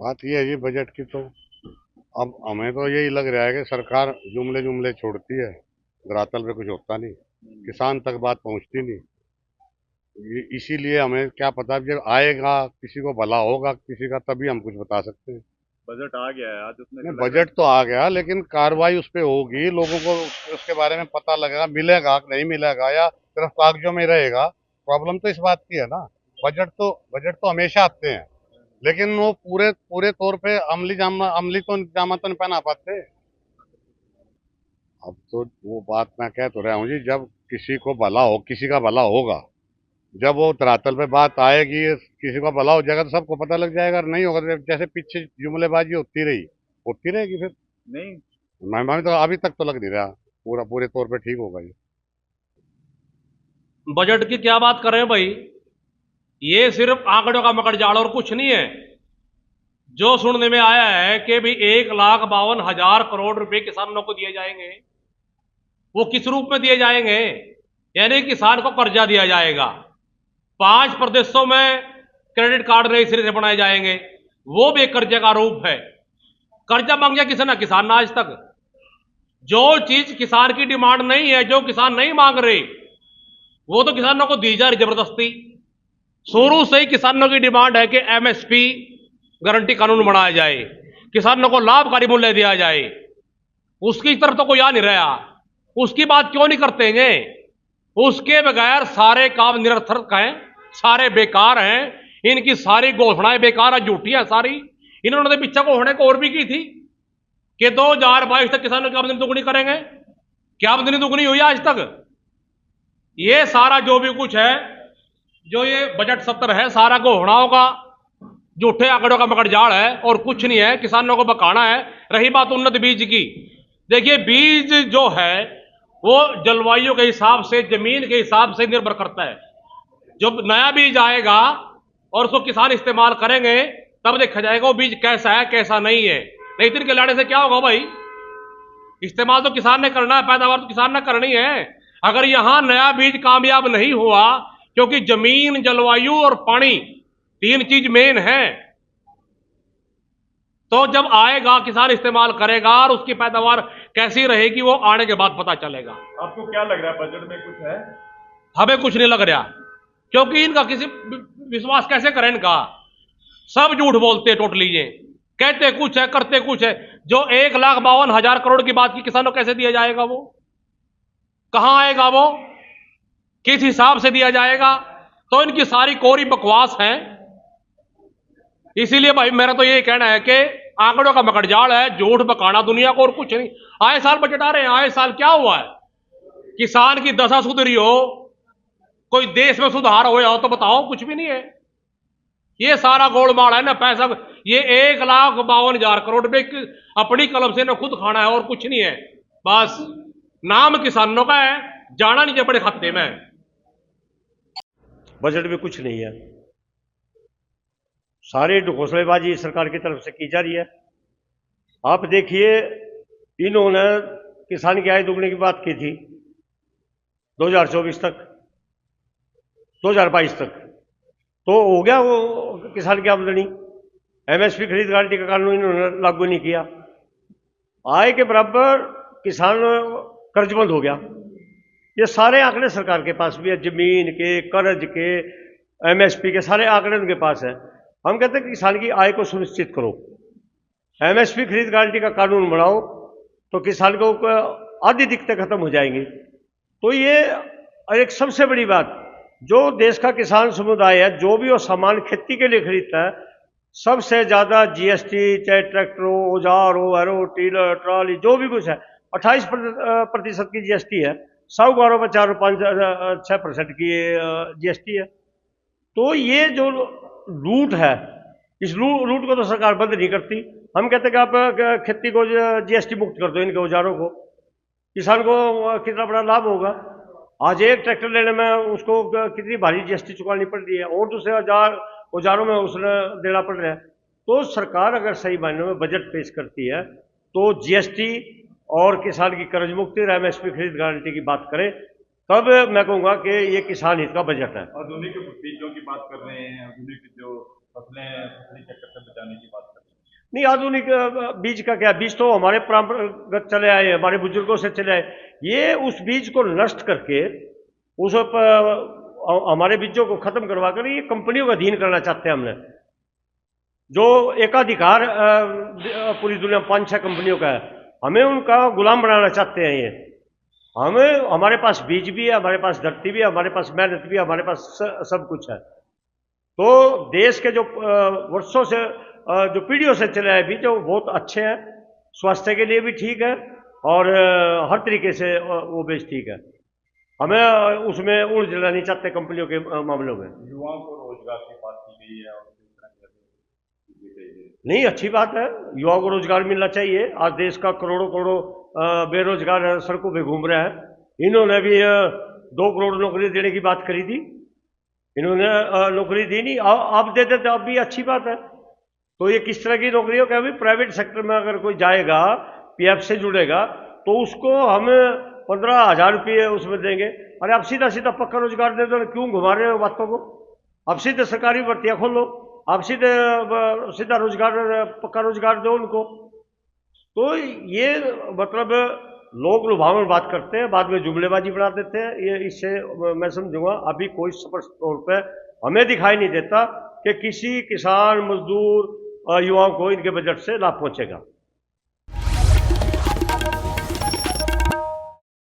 बात ये है जी बजट की तो अब हमें तो यही लग रहा है कि सरकार जुमले जुमले छोड़ती है, धरातल पे कुछ होता नहीं, किसान तक बात पहुंचती नहीं। इसीलिए हमें क्या पता, जब आएगा किसी को भला होगा किसी का तभी हम कुछ बता सकते हैं। बजट आ गया है आज, उसमें नहीं, से लग रहा बजट तो आ गया लेकिन कार्रवाई उस पे होगी, लोगों को उसके बारे में पता लगेगा, मिलेगा कि नहीं मिलेगा या सिर्फ कागजों में रहेगा। प्रॉब्लम तो इस बात की है ना। बजट तो हमेशा आते हैं, लेकिन वो पूरे पूरे तौर पे अमली तो जामा तो नहीं पहना पाते। अब तो वो बात मैं कह तो रहा हूँ जी, जब किसी को भला हो, किसी का भला होगा, जब वो धरातल पे बात आएगी, किसी का भला हो जाएगा तो सबको पता लग जाएगा, और नहीं होगा तो जैसे पीछे जुमलेबाजी होती रहेगी फिर। है। नहीं, मैं तो अभी तक तो लग नहीं रहा पूरा पूरे तौर पे ठीक होगा ये। बजट की क्या बात कर रहे हैं भाई? ये सिर्फ आंकड़ों का मकड़जाल और कुछ नहीं है। जो सुनने में आया है कि भी 1,52,000 करोड़ रुपए किसानों को दिए जाएंगे। वो किस रूप में दिए जाएंगे? यानी किसान को कर्जा दिया जाएगा। 5 प्रदेशों में क्रेडिट कार्ड नए सिरे से बनाए जाएंगे। वो भी एक कर्जे का रूप है। कर्जा मांग गया किसी ना किसान ना आज तक। जो चीज किसान की डिमांड नहीं है, जो किसान नहीं मांग रहे, वो तो किसानों को दी जा रही जबरदस्ती। शुरू से ही किसानों की डिमांड है कि एमएसपी गारंटी कानून बनाया जाए, किसानों को लाभकारी मूल्य दिया जाए। उसकी तरफ तो कोई आ नहीं रहा। उसकी बात क्यों नहीं करते हैं? उसके बगैर सारे काम निरर्थक हैं, सारे बेकार हैं। इनकी सारी घोषणाएं बेकार हैं, झूठी हैं सारी। इन्होंने तो पीछे घोषणा को और भी की थी कि 2022 तक किसानों की आमदनी दोगुनी करेंगे। क्या आमदनी दोगुनी हुई आज तक? ये सारा जो भी कुछ है, जो ये बजट सत्र है, सारा घोषणाओं का, झूठे आंकड़ों का मकड़जाल है और कुछ नहीं है। किसानों को बकाना है। रही बात उन्नत बीज की, देखिए बीज जो है वो जलवायु के हिसाब से, जमीन के हिसाब से निर्भर करता है। जब नया बीज आएगा और उसको किसान इस्तेमाल करेंगे, तब देखा जाएगा वो बीज कैसा है कैसा नहीं है। नहीं तो इनके लाने से क्या होगा भाई? इस्तेमाल तो किसान ने करना है, पैदावार तो किसान ने करनी है। अगर यहां नया बीज कामयाब नहीं हुआ, क्योंकि जमीन, जलवायु और पानी, तीन चीज मेन है, तो जब आएगा किसान इस्तेमाल करेगा और उसकी पैदावार कैसी रहेगी वो आने के बाद पता चलेगा। आपको क्या लग रहा है, बजट में कुछ है? हमें कुछ नहीं लग रहा, क्योंकि इनका किसी विश्वास कैसे करें इनका? सब झूठ बोलते हैं टोटली। ये कहते कुछ है, करते कुछ है। जो 1,52,000 करोड़ की बात की, किसानों को कैसे दिया जाएगा? वो कहां आएगा? वो किस हिसाब से दिया जाएगा? तो इनकी सारी कोरी बकवास है। इसीलिए भाई मेरा तो यही कहना है कि आंकड़ों का मकड़जाल है, झूठ बकाना दुनिया को और कुछ नहीं। आए साल बजट आ रहे हैं, आए साल क्या हुआ है? किसान की दशा सुधरी हो, कोई देश में सुधार हो तो बताओ, कुछ भी नहीं है। ये सारा गोलमाल है ना पैसा। ये 1,52,000 करोड़ रुपए अपनी कलम से ना खुद खाना है और कुछ नहीं है। बस नाम किसानों का है, जाना नहीं बड़े खाते में। बजट में कुछ नहीं है, सारी घोषणाबाजी सरकार की तरफ से की जा रही है। आप देखिए, इन्होंने किसान की आय दुगने की बात की थी 2024 तक, 2022 तक, तो हो गया वो किसान की आमदनी। एमएसपी खरीद गारंटी का कानून इन्होंने लागू नहीं किया। आय के बराबर किसान कर्जमंद हो गया। ये सारे आंकड़े सरकार के पास भी है, जमीन के, कर्ज के, एमएसपी के सारे आंकड़े उनके पास है। हम कहते हैं कि किसान की आय को सुनिश्चित करो, एमएसपी खरीद गारंटी का कानून बनाओ, तो किसान को आधी दिक्कतें खत्म हो जाएंगी। तो ये एक सबसे बड़ी बात, जो देश का किसान समुदाय है, जो भी वो सामान खेती के लिए खरीदता है, सबसे ज्यादा जीएसटी, चाहे ट्रैक्टर हो, औजार हो, एरो, टीलर, ट्रॉली, जो भी कुछ है, 28% की जीएसटी है। साहूकारों पर 4-5-6% की जीएसटी है। तो ये जो लूट है, इस लूट को तो सरकार बंद नहीं करती। हम कहते हैं कि आप खेती को जीएसटी मुक्त कर दो, इनके औजारों को, किसान को कितना बड़ा लाभ होगा। आज एक ट्रैक्टर लेने में उसको कितनी भारी जीएसटी चुकानी पड़ रही है, और दूसरे औजारों में उसने देना पड़ रहा है। तो सरकार अगर सही मायने में बजट पेश करती है, तो जीएसटी और किसान की कर्ज मुक्ति और एमएसपी खरीद गारंटी की बात करे, तब मैं कहूँगा कि ये किसान हित का बजट है। आधुनिक बीजों की बात कर रहे हैं, आधुनिक जो फसलें फसली चक्कर से बचाने की बात कर रहे हैं। नहीं, आधुनिक बीज का क्या, बीज तो हमारे परंपरागत चले आए हैं, हमारे बुजुर्गों से चले आए। ये उस बीज को नष्ट करके उस हमारे बीजों को खत्म करवा कर ये कंपनियों का अधीन करना चाहते हैं हमने। जो एकाधिकार पूरी दुनिया में 5-6 कंपनियों का है, हमें उनका गुलाम बनाना चाहते हैं ये। हमें, हमारे पास बीज भी है, हमारे पास धरती भी है, हमारे पास मेहनत भी है, हमारे पास सब कुछ है। तो देश के जो वर्षों से जो पीढ़ियों से चले आए बीज वो बहुत अच्छे हैं, स्वास्थ्य के लिए भी ठीक है और हर तरीके से वो बीज ठीक है। हमें उसमें उलझना नहीं चाहते कंपनियों के मामलों में। युवाओं को रोजगार की बात की गई है और नहीं, अच्छी बात है, युवाओं को रोजगार मिलना चाहिए। आज देश का करोड़ों करोड़ों बेरोजगार सड़कों पे घूम रहा है। इन्होंने भी 2 करोड़ नौकरी देने की बात करी थी, इन्होंने नौकरी दी नहीं, अब दे देते, अब भी अच्छी बात है। तो ये किस तरह की नौकरी हो, क्या अभी प्राइवेट सेक्टर में अगर कोई जाएगा, पीएफ से जुड़ेगा, तो उसको हम 15,000 रुपये उसमें देंगे। अरे आप सीधा सीधा पक्का रोजगार दे दो, क्यों घुमा रहे हो बातों को? अब सीधे सरकारी भर्तियां खोलो, आप सीधा रोजगार, पक्का रोजगार दो उनको। तो ये मतलब लोग लुभावन बात करते हैं, बाद में जुमलेबाजी बढ़ा देते हैं। ये इससे मैं समझूंगा अभी कोई स्पष्ट तौर पे हमें दिखाई नहीं देता कि किसी किसान, मजदूर, युवाओं को इनके बजट से लाभ पहुंचेगा।